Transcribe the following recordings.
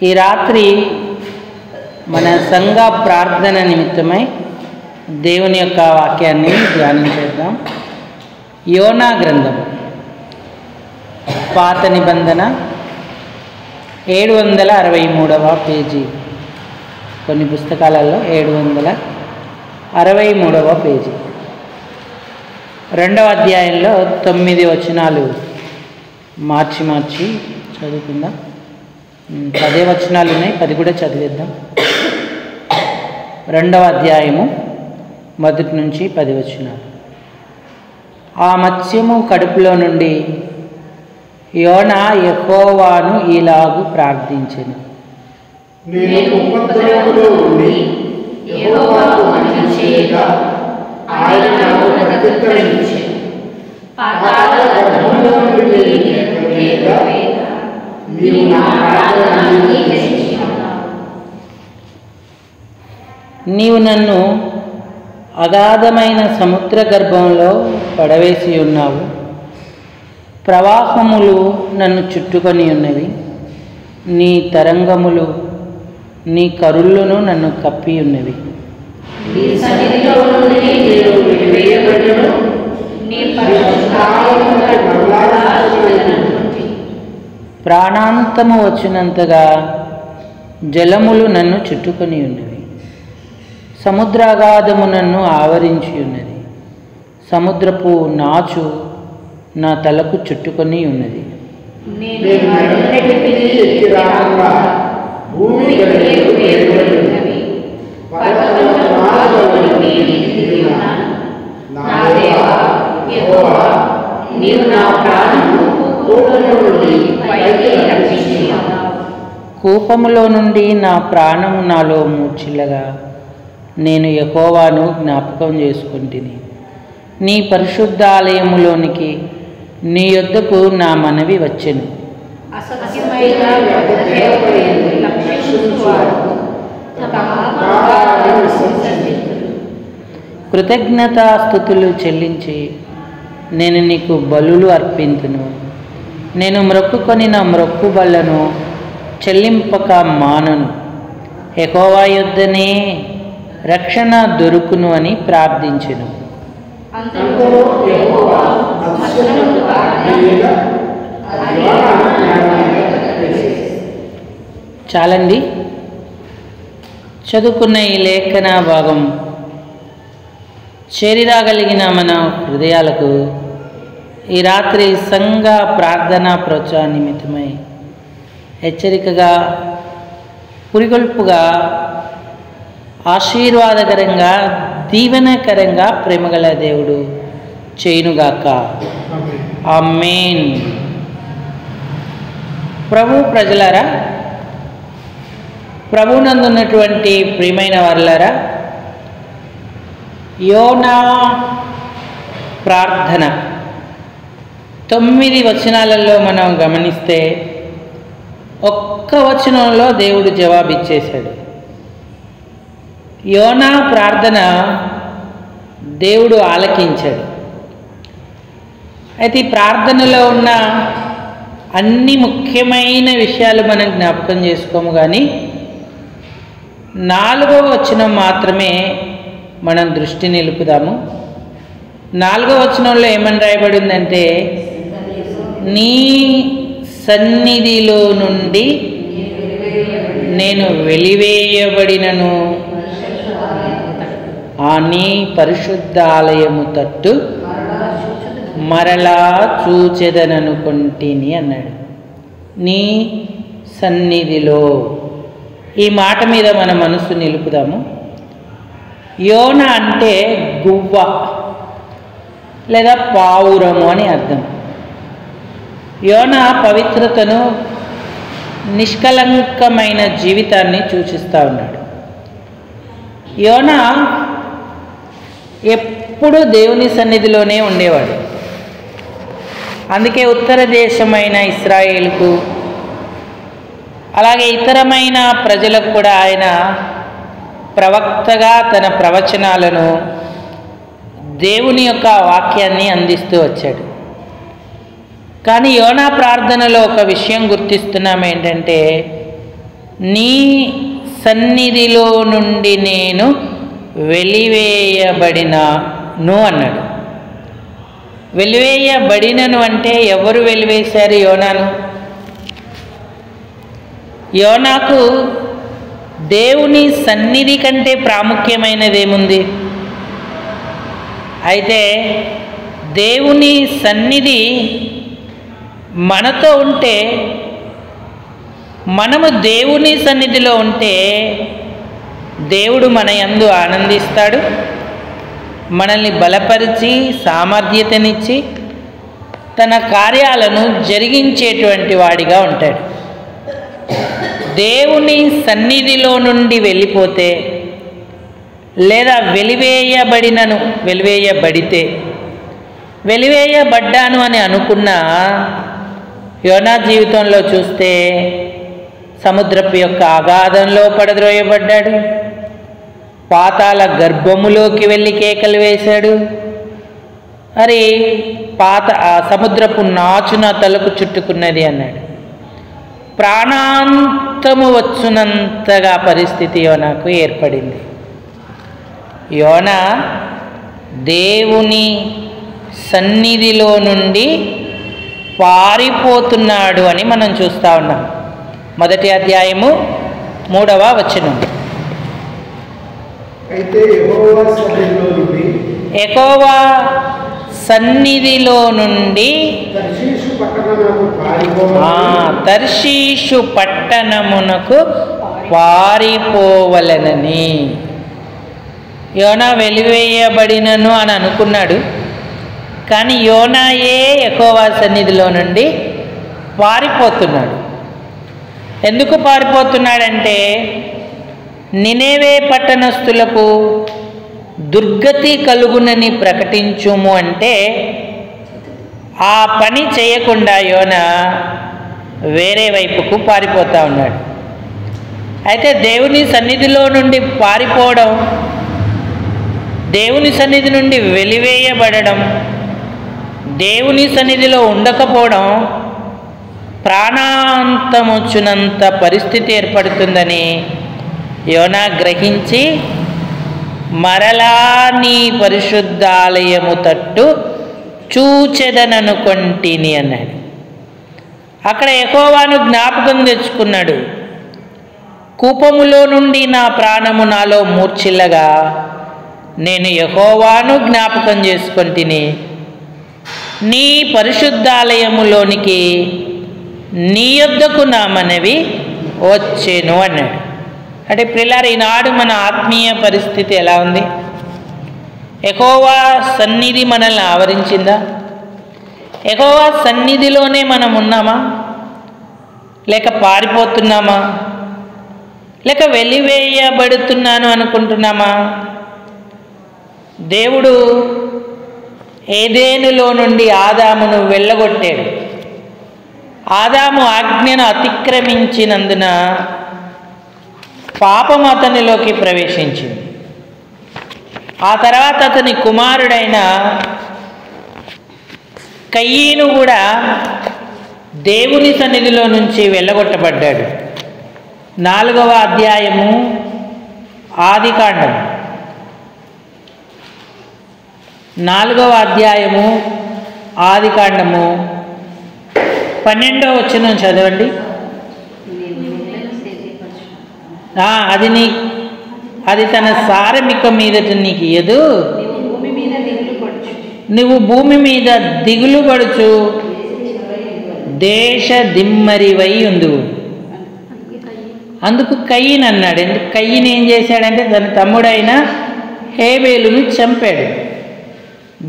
ఈ రాత్రి మన సంఘ ప్రార్థన నిమిత్తమై దేవుని యొక్క వాక్యాన్ని ధ్యానించేద్దాం. యోనా గ్రంథం పాత నిబంధన 763వ పేజీ. కొన్ని పుస్తకాలలో 763వ పేజీ. 2వ అధ్యాయంలో 9 వచనాలు మార్చి చదువుకుందాం. 10 వచనాలు ఉన్నాయి, 10 కూడా చదివేద్దాం. 2వ అధ్యాయము 1 నుంచి 10 వచనాలు. ఆ మత్స్యము కడుపులో నుండి యోనా యెహోవాను ఇలాగు ప్రార్థించెను. నేను ఉపద్రవములో ఉండి యెహోవాకు మనవి చేయగా ఆయన నాకు ప్రత్యుత్తరమిచ్చెను. పాతాళ గర్భములో నుండి నేను లేగా నీవు నా ప్రార్థన అంగీకరించినావు. నీవు నన్ను అగాధమైన సముద్ర గర్భంలో పడవేసి ఉన్నావు. ప్రవాహములు నన్ను చుట్టుకొని ఉన్నవి. నీ తరంగములు, నీ కరుళ్ళును నన్ను కప్పి ఉన్నవి. నీ సన్నిధిలో నుండి నేను వెలివేయబడును. నీ పరిశుద్ధాలయమున మరలాడుచున్నటువంటి ప్రాణాంతము వచ్చినంతగా జలములు నన్ను చుట్టుకొని ఉన్నవి. సముద్రాగాధము నన్ను ఆవరించి ఉన్నది. సముద్రపు నాచు నా తలకు చుట్టుకొని ఉన్నది. నేను నడునెట్టిని ఎక్కి రాకుండా భూమి గడియలు వేరుబడి ఉన్నవి. పర్వతముల మార్గములు నేను ఎక్కి ఉన్నాను. నా దేవా యెహోవా, నీవు నా ప్రాణము కూపములో నుండి పైకి రక్షించినావు. కూపములో నుండి నా ప్రాణము నాలో మూర్ఛిల్లగా నేను యెహోవాను జ్ఞాపకం చేసుకుంటుని. నీ పరిశుద్ధాలయములోనికి నీ యొద్దకు నా మనవి వచ్చెను. అసత్యమైన దేవతలను లక్షించువారు తమ ఆకారాలను విసర్జింతురు. కృతజ్ఞతాస్తుతులు చెల్లించి నేను నీకు బలులు అర్పింతును. నేను మ్రొక్కుకొని నా మ్రొక్కుబళ్లను చెల్లింపక మానను. యెహోవా యొద్దనే రక్షణ దొరుకును అని ప్రార్థించెను. అంతలో యెహోవా మత్స్యమును ఆజ్ఞాపించగా అది యోనాను వేసేసింది. చాలండి. చదువుకున్న ఈ లేఖన భాగం చేరిరాగలిగిన మన హృదయాలకు ఈ రాత్రి సంఘ ప్రార్థనా ప్రోత్సాహ నిమిత్తమై హెచ్చరికగా, పురిగొల్పుగా, ఆశీర్వాదకరంగా, దీవెనకరంగా ప్రేమగల దేవుడు చేయునుగాక. ఆమేన్. ప్రభు ప్రజలారా, ప్రభునందున్నటువంటి ప్రియమైన వారలారా, యోనా ప్రార్థన 9 వచనాలలో మనం గమనిస్తే ఒక్క వచనంలో దేవుడు జవాబిచ్చేశాడు. యోనా ప్రార్థన దేవుడు ఆలకించాడు. అయితే ఈ ప్రార్థనలో ఉన్న అన్ని ముఖ్యమైన విషయాలు మనం జ్ఞాపకం చేసుకోము, కానీ 4వ వచనం మాత్రమే మనం దృష్టి నిలుపుదాము. 4వ వచనంలో ఏమని రాయబడిందంటే, నీ సన్నిధిలో నుండి నేను వెలివేయబడినను, ఆ నీ పరిశుద్ధాలయము తట్టు మరలా చూచెదననుకొంటిని అన్నాడు. నీ సన్నిధిలో, ఈ మాట మీద మన మనసు నిలుపుదాము. యోన అంటే గువ్వ లేదా పావురము అని అర్థం. యోన పవిత్రతను, నిష్కలంకమైన జీవితాన్ని సూచిస్తూ ఉన్నాడు. యోన ఎప్పుడూ దేవుని సన్నిధిలోనే ఉండేవాడు. అందుకే ఉత్తర దేశమైన ఇశ్రాయేలుకు, అలాగే ఇతరమైన ప్రజలకు కూడా ఆయన ప్రవక్తగా తన ప్రవచనాలను, దేవుని యొక్క వాక్యాన్ని అందిస్తూ వచ్చాడు. కానీ యోనా ప్రార్థనలో ఒక విషయం గుర్తిస్తున్నాం ఏంటంటే, నీ సన్నిధిలో నుండి నేను వెలివేయబడినాను అన్నాడు. వెలివేయబడినను అంటే ఎవరు వెలివేశారు యోనాను? యోనాకు దేవుని సన్నిధి కంటే ప్రాముఖ్యమైనదేముంది? అయితే దేవుని సన్నిధి మనతో ఉంటే, మనము దేవుని సన్నిధిలో ఉంటే దేవుడు మన యందు ఆనందిస్తాడు, మనల్ని బలపరిచి సామర్థ్యతనిచ్చి తన కార్యాలను జరిగించేటువంటి వాడిగా ఉంటాడు. దేవుని సన్నిధిలో నుండి వెళ్ళిపోతే లేదా వెలివేయబడ్డాను అని అనుకున్నా యోనా జీవితంలో చూస్తే సముద్రపు యొక్క అగాధంలో పడద్రోయబడ్డాడు, పాతాళ గర్భములోకి వెళ్ళి కేకలు వేశాడు, మరి సముద్రపు నాచున తలకు చుట్టుకున్నది అన్నాడు. ప్రాణాంతము వచ్చునంతగా పరిస్థితి యోనాకు ఏర్పడింది. యోనా దేవుని సన్నిధిలో నుండి పారిపోతున్నాడు అని మనం చూస్తూ ఉన్నాం. 1వ అధ్యాయము 3వ వచనం. అయితే యెహోవా సన్నిధిలో నుండి తర్షీషు పట్టణమునకు పారిపోవలెనని. యోనా వెలివేయబడినను అని అనుకున్నాడు, కానీ యోనాయే యెహోవా సన్నిధిలో నుండి పారిపోతున్నాడు. ఎందుకు పారిపోతున్నాడంటే నినేవే పట్టణస్థులకు దుర్గతి కలుగునని ప్రకటించుము అంటే ఆ పని చేయకుండా యోనా వేరే వైపుకు పారిపోతూ ఉన్నాడు. అయితే దేవుని సన్నిధిలో నుండి పారిపోవడం, దేవుని సన్నిధి నుండి వెలివేయబడడం, దేవుని సన్నిధిలో ఉండకపోవడం ప్రాణాంతమొచ్చునంత పరిస్థితి ఏర్పడుతుందని యోనా గ్రహించి మరలా నీ పరిశుద్ధాలయము తట్టు చూచెదననుకొంటిని అన్నాడు. అక్కడ యెహోవాను జ్ఞాపకం తెచ్చుకున్నాడు. కూపములో నుండి నా ప్రాణము నాలో మూర్ఛిల్లగా నేను యెహోవాను జ్ఞాపకం చేసుకొంటిని, నీ పరిశుద్ధాలయములోనికి నీ యొద్దకు నా మనవి వచ్చేను అన్నాడు. అంటే ప్రియులారా, ఈనాడు మన ఆత్మీయ పరిస్థితి ఎలా ఉంది? యెహోవా సన్నిధి మనల్ని ఆవరించిందా? యెహోవా సన్నిధిలోనే మనం ఉన్నామా? లేక పారిపోతున్నామా? లేక వెలివేయబడుతున్నాను అనుకుంటున్నామా? దేవుడు ఏదెనులో నుండి ఆదామును వెళ్ళగొట్టాడు. ఆదాము ఆజ్ఞను అతిక్రమించినందున పాపం అతనిలోకి ప్రవేశించింది. ఆ తర్వాత అతని కుమారుడైన కయీను కూడా దేవుని సన్నిధిలో నుంచి వెళ్ళగొట్టబడ్డాడు. 4వ అధ్యాయము ఆదికాండం 4వ అధ్యాయము ఆదికాండము 12వ వచనం చదవండి. అది తన సారమిక మీదట నీకు ఇయ్యదు, నువ్వు భూమి మీద దిగులు పడుచు దేశ దిమ్మరివై ఉందువు. అందుకు కయీన్ అన్నాడు. ఎందుకు కయీన్ ఏం చేశాడంటే తన తమ్ముడైన హేబేలును చంపాడు.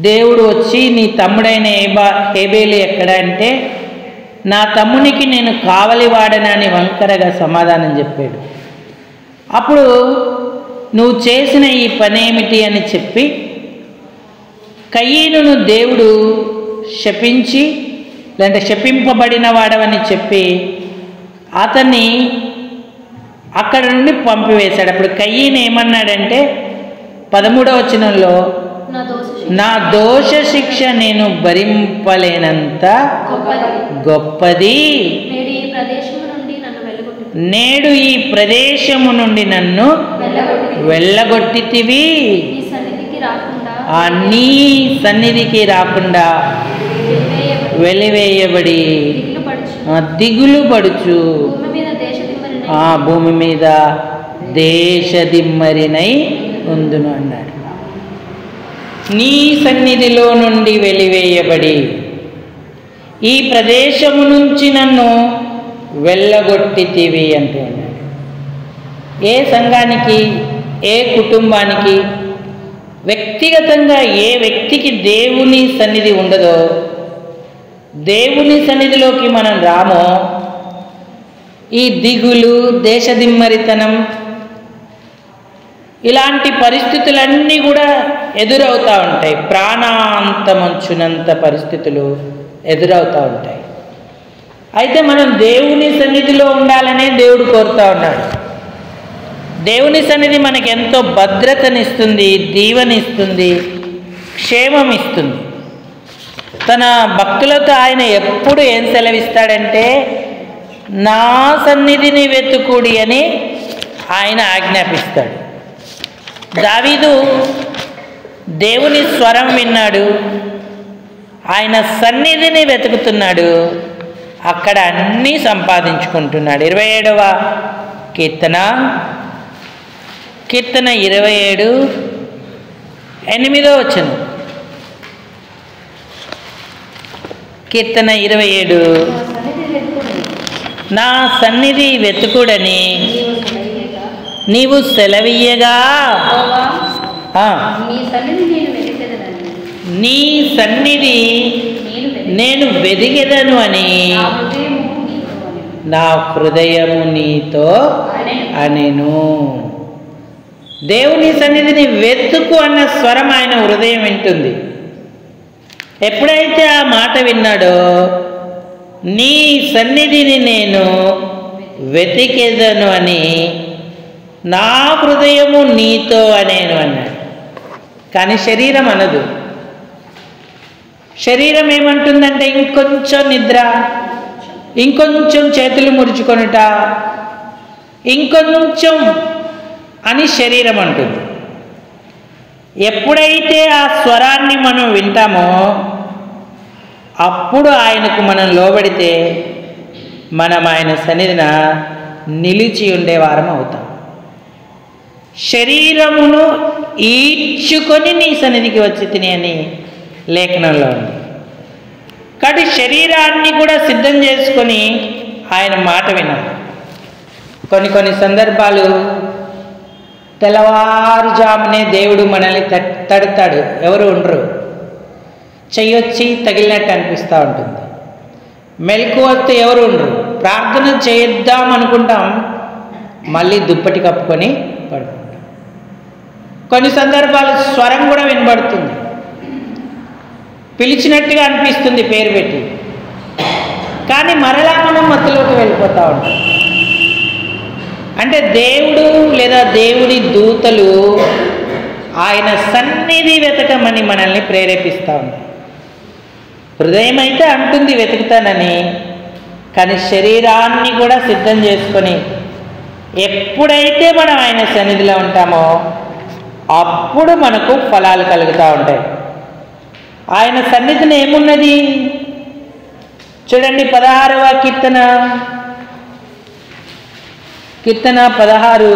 దేవుడు వచ్చి నీ తమ్ముడైన హేబేలు ఎక్కడ అంటే నా తమ్మునికి నేను కావలివాడనని వంకరగా సమాధానం చెప్పాడు. అప్పుడు నువ్వు చేసిన ఈ పనేమిటి అని చెప్పి కయీనును దేవుడు శపించి, లేదంటే శపింపబడిన వాడవని చెప్పి అతన్ని అక్కడ నుండి పంపివేశాడు. అప్పుడు కయీను ఏమన్నాడంటే 13వ వచనంలో నా దోష శిక్ష నేను భరింపలేనంత గొప్పది, నేడు ఈ ప్రదేశము నుండి నన్ను వెళ్ళగొట్టితివి, నీ సన్నిధికి రాకుండా నీ సన్నిధికి రాకుండా వెలివేయబడి దిగులు పడుచు భూమి మీద దేశదిమ్మరినై ఉందును అన్నాడు. నీ సన్నిధిలో నుండి వెలివేయబడి ఈ ప్రదేశము నుంచి నన్ను వెళ్ళగొట్టితివి అంటూ అన్నాడు. ఏ సంఘానికి, ఏ కుటుంబానికి, వ్యక్తిగతంగా ఏ వ్యక్తికి దేవుని సన్నిధి ఉండదో, దేవుని సన్నిధిలోకి మనం రామో, ఈ దిగులు, దేశదిమ్మరితనం ఇలాంటి పరిస్థితులన్నీ కూడా ఎదురవుతూ ఉంటాయి. ప్రాణాంతమంచునంత పరిస్థితులు ఎదురవుతూ ఉంటాయి. అయితే మనం దేవుని సన్నిధిలో ఉండాలనే దేవుడు కోరుతూ ఉన్నాడు. దేవుని సన్నిధి మనకి ఎంతో భద్రతనిస్తుంది, దీవెనిస్తుంది, క్షేమం ఇస్తుంది. తన భక్తులతో ఆయన ఎప్పుడు ఏం సెలవిస్తాడంటే, నా సన్నిధిని వెతుకుడి అని ఆయన ఆజ్ఞాపిస్తాడు. దావీదు దేవుని స్వరం విన్నాడు, ఆయన సన్నిధిని వెతుకుతున్నాడు, అక్కడ అన్నీ సంపాదించుకుంటున్నాడు. 27వ కీర్తన 27, 8వ వచనం. కీర్తన 27, నా సన్నిధి వెతుకుడని నీవు సెలవీయగా నీ సన్నిధి నేను వెదిగెదను అని నా హృదయము నీతో అనెను. దేవుని సన్నిధిని వెతుకు అన్న స్వరం ఆయన హృదయం వింటుంది. ఎప్పుడైతే ఆ మాట విన్నాడో, నీ సన్నిధిని నేను వెతికెదను అని నా హృదయము నీతో అనేను అన్నాడు. కానీ శరీరం అనదు. శరీరం ఏమంటుందంటే, ఇంకొంచెం నిద్ర, ఇంకొంచెం చేతులు ముడుచుకొనుట, ఇంకొంచెం అని శరీరం అంటుంది. ఎప్పుడైతే ఆ స్వరాన్ని మనం వింటామో అప్పుడు ఆయనకు మనం లోబడితే మనం ఆయన సన్నిధిన నిలిచి ఉండేవారం అవుతాం. శరీరమును ఈడ్చుకొని నీ సన్నిధికి వచ్చి తిని అని లేఖనంలో ఉంది. కాబట్టి శరీరాన్ని కూడా సిద్ధం చేసుకొని ఆయన మాట వినాలి. కొన్ని సందర్భాలు తెల్లవారుజామునే దేవుడు మనల్ని తడతాడు, ఎవరు ఉండరు, చెయ్యొచ్చి తగిలినట్టు అనిపిస్తూ ఉంటుంది. మెలకు వస్తే ఎవరు ఉండరు, ప్రార్థన చేద్దాం అనుకుంటాం, మళ్ళీ దుప్పటి కప్పుకొని పడుకుంటాం. కొన్ని సందర్భాలు స్వరం కూడా వినబడుతుంది, పిలిచినట్టుగా అనిపిస్తుంది పేరు పెట్టి, కానీ మరలా మనం మత్తులోకి వెళ్ళిపోతూ ఉంటాం. అంటే దేవుడు లేదా దేవుడి దూతలు ఆయన సన్నిధి వెతకమని మనల్ని ప్రేరేపిస్తూ ఉంటాయి. హృదయం అయితే అంటుంది వెతుకుతానని, కానీ శరీరాన్ని కూడా సిద్ధం చేసుకొని ఎప్పుడైతే మనం ఆయన సన్నిధిలో ఉంటామో అప్పుడు మనకు ఫలాలు కలుగుతూ ఉంటాయి. ఆయన సన్నిధిని ఏమున్నది చూడండి. 16వ కీర్తన 16,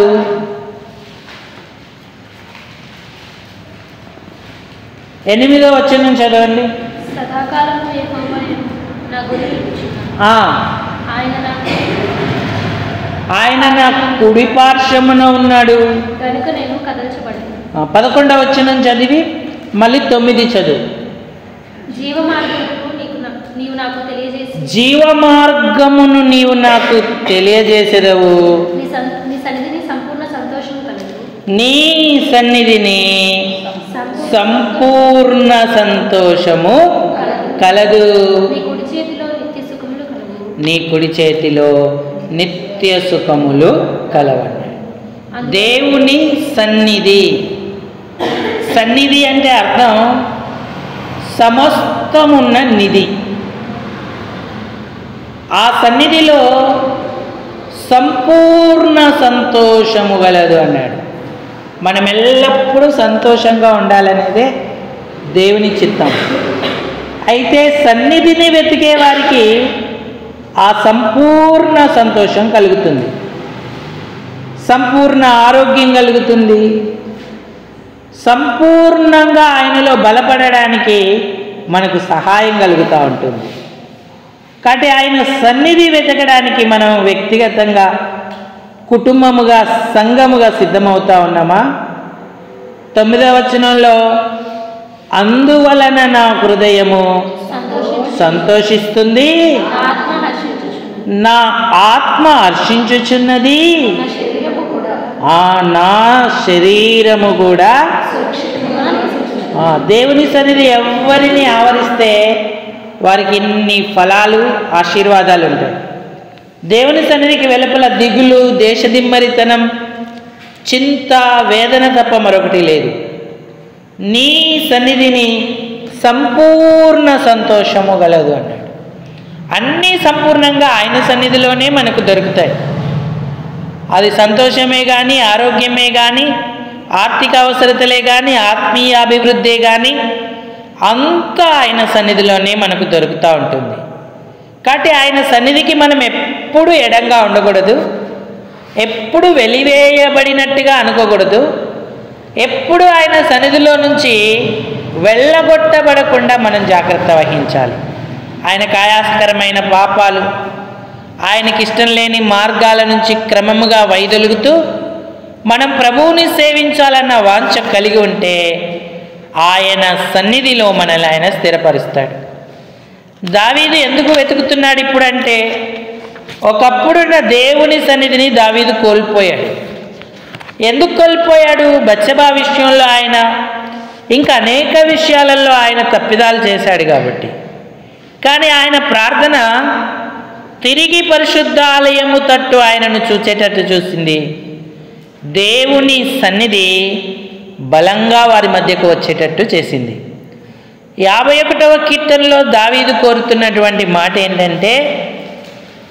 8వ వచనం చదవండి. సదాకాలము యెహోవాయే నా గురి ఆయన నా కుడి పార్శ్వమున ఉన్నాడు కనుక నేను కదల్చబడను. 11వ వచనం చదివి మళ్ళీ 9 చదువు. జీవమార్గమును నీవు నాకు తెలియజేసేదవు, నీ సన్నిధిని సంపూర్ణ సంతోషము కలదు, నీ కుడి చేతిలో నిత్య సుఖములు కలవండి. దేవుని సన్నిధి, సన్నిధి అంటే అర్థం సమస్తమున్న నిధి. ఆ సన్నిధిలో సంపూర్ణ సంతోషము గలదు అన్నాడు. మనం ఎల్లప్పుడూ సంతోషంగా ఉండాలనేదే దేవుని చిత్తం. అయితే సన్నిధిని వెతికే వారికి ఆ సంపూర్ణ సంతోషం కలుగుతుంది, సంపూర్ణ ఆరోగ్యం కలుగుతుంది, సంపూర్ణంగా ఆయనలో బలపడడానికి మనకు సహాయం కలుగుతూ ఉంటుంది. కాబట్టి ఆయన సన్నిధి వెతకడానికి మనం వ్యక్తిగతంగా, కుటుంబముగా, సంఘముగా సిద్ధమవుతా ఉన్నామా? 9వ వచనంలో అందువలన నా హృదయము సంతోషిస్తుంది, నా ఆత్మ హర్షించుచున్నది, నా శరీరము కూడా. దేవుని సన్నిధి ఎవరిని ఆవరిస్తే వారికి ఇన్ని ఫలాలు, ఆశీర్వాదాలు ఉంటాయి. దేవుని సన్నిధికి వెలుపల దిగులు, దేశదిమ్మరితనం, చింత, వేదన తప్ప మరొకటి లేదు. నీ సన్నిధిని సంపూర్ణ సంతోషము గలదు అన్నాడు. అన్నీ సంపూర్ణంగా ఆయన సన్నిధిలోనే మనకు దొరుకుతాయి. అది సంతోషమే కానీ, ఆరోగ్యమే కానీ, ఆర్థిక అవసరతలే కానీ, ఆత్మీయ అభివృద్ధి కానీ, అంతా ఆయన సన్నిధిలోనే మనకు దొరుకుతూ ఉంటుంది. కాబట్టి ఆయన సన్నిధికి మనం ఎప్పుడు ఎడంగా ఉండకూడదు, ఎప్పుడు వెలివేయబడినట్టుగా అనుకోకూడదు, ఎప్పుడు ఆయన సన్నిధిలో నుంచి వెళ్ళగొట్టబడకుండా మనం జాగ్రత్త వహించాలి. ఆయనకు ఆయాసకరమైన పాపాలు, ఆయనకి ఇష్టం లేని మార్గాల నుంచి క్రమముగా వైదొలుగుతూ మనం ప్రభువుని సేవించాలన్న వాంఛ కలిగి ఉంటే ఆయన సన్నిధిలో మనల్ని ఆయన స్థిరపరుస్తాడు. దావీదు ఎందుకు వెతుకుతున్నాడు ఇప్పుడంటే, ఒకప్పుడున్న దేవుని సన్నిధిని దావీదు కోల్పోయాడు. ఎందుకు కోల్పోయాడు? బత్షెబా విషయంలో ఆయన, ఇంకా అనేక విషయాలలో ఆయన తప్పిదాలు చేశాడు కాబట్టి. కానీ ఆయన ప్రార్థన తిరిగి పరిశుద్ధాలయము తట్టు ఆయనను చూచేటట్టు చూసింది. దేవుని సన్నిధి బలంగా వారి మధ్యకు వచ్చేటట్టు చేసింది. 51వ కీర్తనలో దావీదు కోరుతున్నటువంటి మాట ఏంటంటే,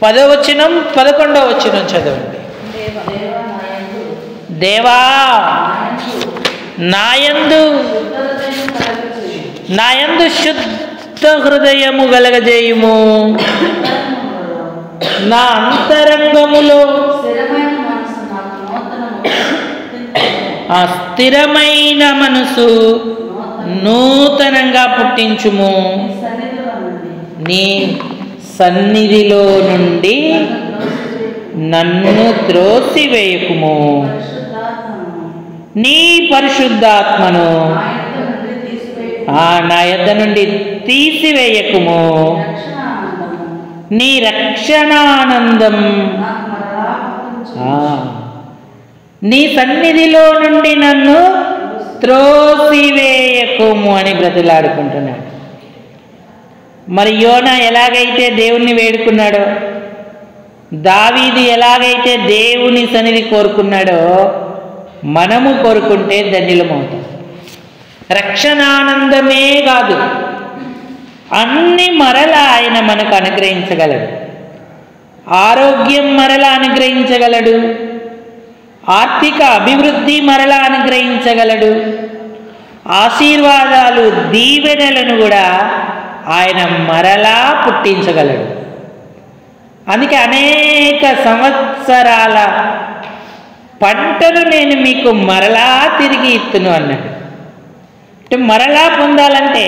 10వ వచనం 11వ వచనం చదవండి. దేవా నాయందు శుద్ధ హృదయము గలగజేయుము, నా అంతరంగములో స్థిరమైన మనసు నూతనంగా పుట్టించుము, నీ సన్నిధిలో నుండి నన్ను త్రోసివేయకుము, నీ పరిశుద్ధాత్మను నా యొద్ద నుండి తీసివేయకుము, నీ రక్షణానందం నీ సన్నిధిలో నుండి నన్ను త్రోసివేయకుము అని బ్రతిలాడుకుంటున్నాడు. మరి యోనా ఎలాగైతే దేవుణ్ణి వేడుకున్నాడో, దావీదు ఎలాగైతే దేవుని సన్నిధి కోరుకున్నాడో, మనము కోరుకుంటే ధన్యులమవుతాం. రక్షణానందమే కాదు, అన్ని మరలా ఆయన మనకు అనుగ్రహించగలడు. ఆరోగ్యం మరలా అనుగ్రహించగలడు, ఆర్థిక అభివృద్ధి మరలా అనుగ్రహించగలడు, ఆశీర్వాదాలు, దీవెనలను కూడా ఆయన మరలా పుట్టించగలడు. అందుకే అనేక సంవత్సరాల పంటను నేను మీకు మరలా తిరిగి ఇత్తును అన్నాడు. అంటే మరలా పొందాలంటే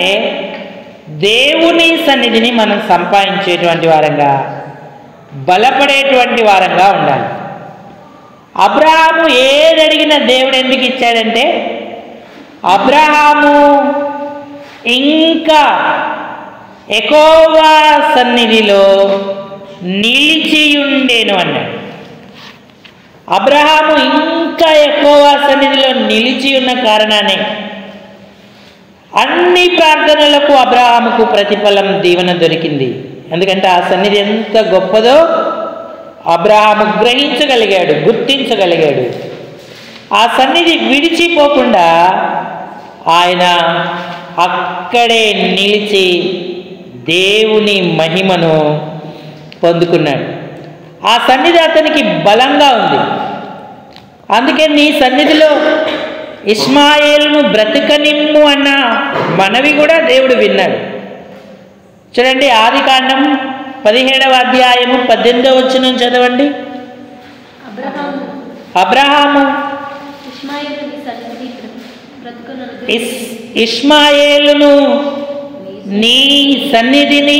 దేవుని సన్నిధిని మనం సంపాదించేటువంటి వారంగా, బలపడేటువంటి వారంగా ఉండాలి. అబ్రహాము ఏది అడిగినా దేవుడు ఎందుకు ఇచ్చాడంటే, అబ్రహాము ఇంకా యెహోవా సన్నిధిలో నిలిచియుండెను అన్నాడు. అబ్రహాము ఇంకా యెహోవా సన్నిధిలో నిలిచి ఉన్న కారణానే అన్ని ప్రార్థనలకు అబ్రహాముకు ప్రతిఫలం, దీవెన దొరికింది. ఎందుకంటే ఆ సన్నిధి ఎంత గొప్పదో అబ్రహాము గ్రహించగలిగాడు, గుర్తించగలిగాడు. ఆ సన్నిధి విడిచిపోకుండా ఆయన అక్కడే నిలిచి దేవుని మహిమను పొందుకున్నాడు. ఆ సన్నిధి అతనికి బలంగా ఉంది. అందుకే నీ సన్నిధిలో ఇష్మాయేలును బ్రతకనిమ్ము అన్న మనవి కూడా దేవుడు విన్నాడు. చూడండి, ఆదికాండం 17వ అధ్యాయము 18వ వచనం చదవండి. అబ్రహాము ఇష్మాయేలును నీ సన్నిధిని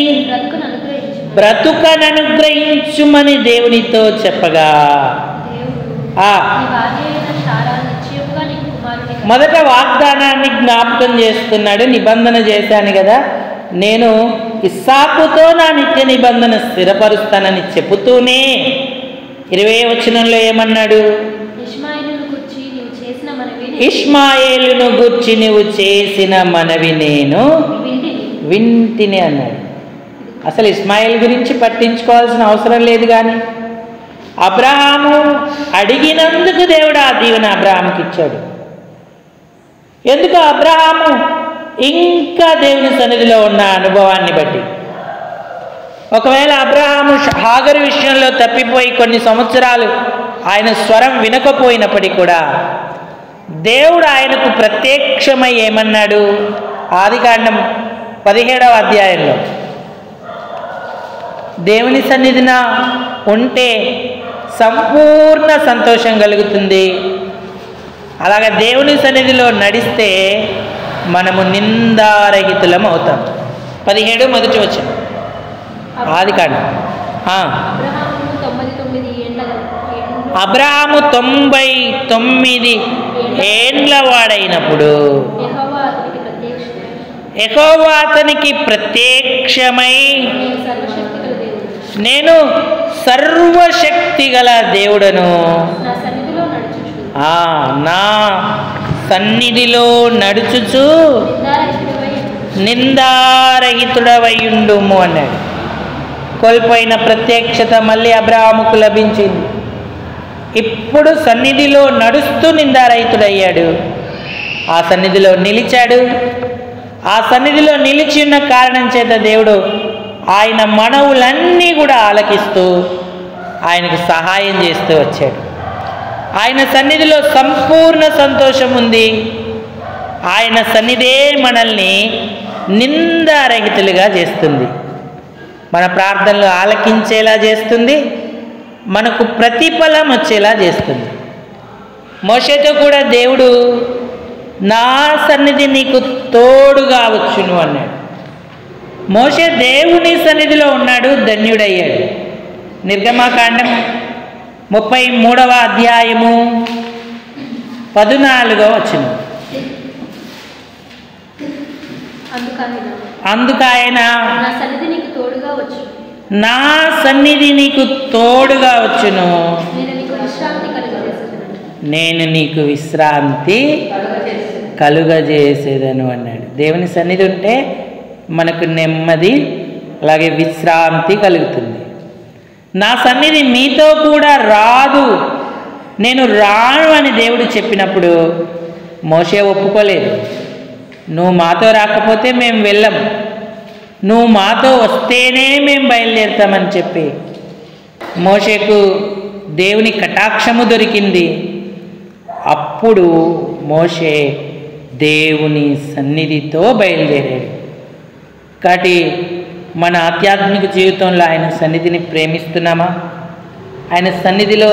బ్రతుకననుగ్రహించుమని దేవునితో చెప్పగా మొదట వాగ్దానాన్ని జ్ఞాపకం చేస్తున్నాడు. నిబంధన చేశాను కదా, నేను ఇస్సాకుతో నా నిత్య నిబంధన స్థిరపరుస్తానని చెబుతూనే 20వ వచనంలో ఏమన్నాడు? ఇష్మాయేలును గూర్చి నీవు చేసిన మనవి నేను వింటిని అన్నాడు. అసలు ఇష్మాయేల్ గురించి పట్టించుకోవాల్సిన అవసరం లేదు. కానీ అబ్రహాము అడిగినందుకు దేవుడు ఆ దీవెన అబ్రహాముకి ఇచ్చాడు. ఎందుకు? అబ్రహాము ఇంకా దేవుని సన్నిధిలో ఉన్న అనుభవాన్ని బట్టి. ఒకవేళ అబ్రహాము హాగరు విషయంలో తప్పిపోయి కొన్ని సంవత్సరాలు ఆయన స్వరం వినకపోయినప్పటికీ కూడా దేవుడు ఆయనకు ప్రత్యక్షమై ఏమన్నాడు? ఆదికాండం 17వ అధ్యాయంలో, దేవుని సన్నిధిన ఉంటే సంపూర్ణ సంతోషం కలుగుతుంది, అలాగే దేవుని సన్నిధిలో నడిస్తే మనము నిందారహితులం అవుతాం. 17 మొదటి వచనం ఆదికాండం. అబ్రహాము 99 ఏండ్ల వాడైనప్పుడు యెహోవా అతనికి ప్రత్యక్షమై, నేను సర్వశక్తి గల దేవుడను, నా సన్నిధిలో నడుచుచు నిందారహితుడవైయుండుము అన్నాడు. కోల్పోయిన ప్రత్యక్షత మళ్ళీ అబ్రహాముకు లభించింది. ఇప్పుడు సన్నిధిలో నడుస్తూ నిందారహితుడయ్యాడు. ఆ సన్నిధిలో నిలిచాడు. ఆ సన్నిధిలో నిలిచి ఉన్న కారణం చేత దేవుడు ఆయన మనవులన్నీ కూడా ఆలకిస్తూ ఆయనకు సహాయం చేస్తూ వచ్చాడు. ఆయన సన్నిధిలో సంపూర్ణ సంతోషం ఉంది. ఆయన సన్నిధే మనల్ని నిందారహితులుగా చేస్తుంది, మన ప్రార్థనలు ఆలకించేలా చేస్తుంది, మనకు ప్రతిఫలం వచ్చేలా చేస్తుంది. మోషేతో కూడా దేవుడు నా సన్నిధి నీకు తోడుగా వచ్చును అన్నాడు. మోషే దేవుని సన్నిధిలో ఉన్నాడు, ధన్యుడయ్యాడు. నిర్గమకాండం 33వ అధ్యాయము 14వ వచనం. అందుకైన నా సన్నిధి నీకు తోడుగా వచ్చును, నేను నీకు విశ్రాంతి కలుగజేసేదను అన్నాడు. దేవుని సన్నిధి ఉంటే మనకు నెమ్మది, అలాగే విశ్రాంతి కలుగుతుంది. నా సన్నిధి మీతో కూడా రాదు, నేను రాను అని దేవుడు చెప్పినప్పుడు మోషే ఒప్పుకోలేదు. నువ్వు మాతో రాకపోతే మేము వెళ్ళం, నువ్వు మాతో వస్తేనే మేము బయలుదేరుతామని చెప్పి మోషేకు దేవుని కటాక్షము దొరికింది. అప్పుడు మోషే దేవుని సన్నిధితో బయలుదేరాడు. కాబట్టి మన ఆధ్యాత్మిక జీవితంలో ఆయన సన్నిధిని ప్రేమిస్తున్నామా? ఆయన సన్నిధిలో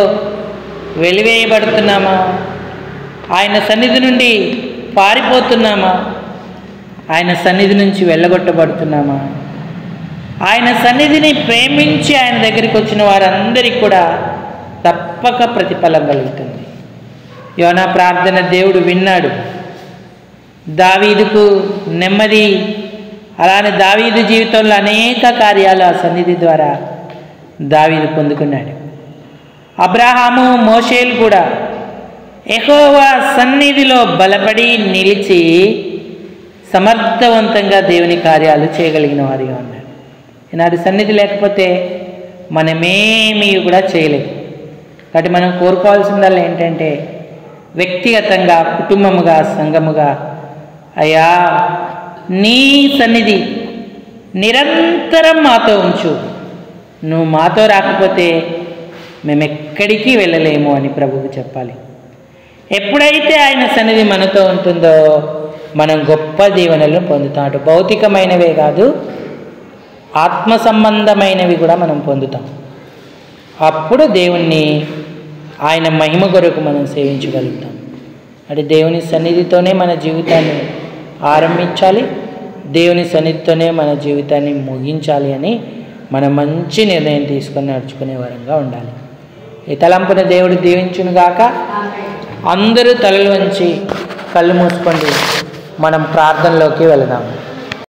వెలివేయబడుతున్నామా? ఆయన సన్నిధి నుండి పారిపోతున్నామా? ఆయన సన్నిధి నుంచి వెళ్ళగొట్టబడుతున్నామా? ఆయన సన్నిధిని ప్రేమించి ఆయన దగ్గరికి వచ్చిన వారందరికీ కూడా తప్పక ప్రతిఫలం కలుగుతుంది. యోనా ప్రార్థన దేవుడు విన్నాడు. దావీదుకు నెమ్మది, అలానే దావీదు జీవితంలో అనేక కార్యాలు ఆ సన్నిధి ద్వారా దావీదు పొందుకున్నాడు. అబ్రహాము, మోషేలు కూడా యెహోవా సన్నిధిలో బలపడి నిలిచి సమర్థవంతంగా దేవుని కార్యాలు చేయగలిగిన వారిగా ఉన్నారు. ఈనాడు సన్నిధి లేకపోతే మనమేమీ కూడా చేయలేదు. కాబట్టి మనం కోరుకోవాల్సిందల్లా ఏంటంటే వ్యక్తిగతంగా, కుటుంబముగా, సంఘముగా, అయ్యా నీ సన్నిధి నిరంతరం మాతో ఉంచు, నువ్వు మాతో రాకపోతే మేము ఎక్కడికి వెళ్ళలేము అని ప్రభువుకు చెప్పాలి. ఎప్పుడైతే ఆయన సన్నిధి మనతో ఉంటుందో మనం గొప్ప దీవెనలను పొందుతాం. అటు భౌతికమైనవే కాదు, ఆత్మ సంబంధమైనవి కూడా మనం పొందుతాం. అప్పుడు దేవుణ్ణి ఆయన మహిమ కొరకు మనం సేవించగలుగుతాం. అంటే దేవుని సన్నిధితోనే మన జీవితాన్ని ఆరంభించాలి, దేవుని సన్నిధితోనే మన జీవితాన్ని ముగించాలి అని మనం మంచి నిర్ణయం తీసుకొని నడుచుకునే వరంగా ఉండాలి. ఈ తలంపున దేవుడు దీవించునుగాక. అందరూ తలలు వంచి కళ్ళు మూసుకోండి, మనం ప్రార్థనలోకి వెళదాము.